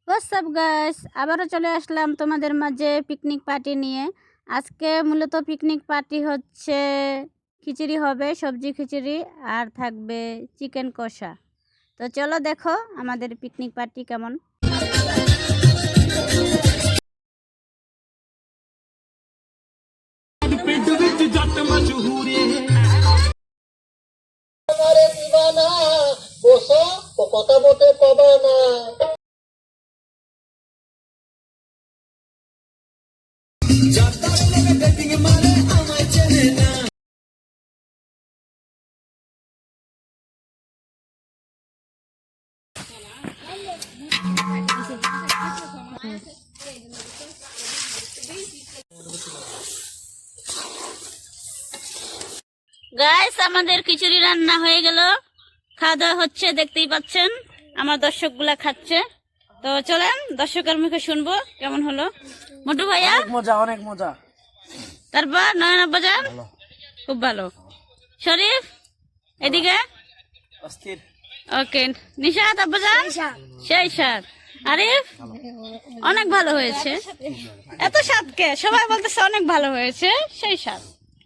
WhatsApp guys, আবারও চলে আসলাম তোমাদের মাঝে পিকনিক পার্টি নিয়ে। আজকে মূলত পিকনিক পার্টি হচ্ছে খিচুড়ি হবে, সবজি খিচুড়ি, আর থাকবে চিকেন কষা। তো চলো দেখো আমাদের পিকনিক পার্টি কেমন। কথা মতে কবা না। গাইস, আমাদের খিচুড়ি রান্না হয়ে গেল, খাওয়া দাওয়া হচ্ছে, দেখতেই পাচ্ছেন আমার দর্শকগুলা খাচ্ছে। তো চলেন দর্শকের মুখে শুনবো কেমন হলো। মোটু ভাইয়া মজা, অনেক মজা। তারপর নয়ন আব্বাজান খুব ভালো, শরীফ এদিকে অস্থির। ওকে, নিশাত আব্বাজান সেই স্বাদ, আরিফ অনেক ভালো হয়েছে। এত স্বাদকে সবাই বলতেছে অনেক ভালো হয়েছে, সেই স্বাদ।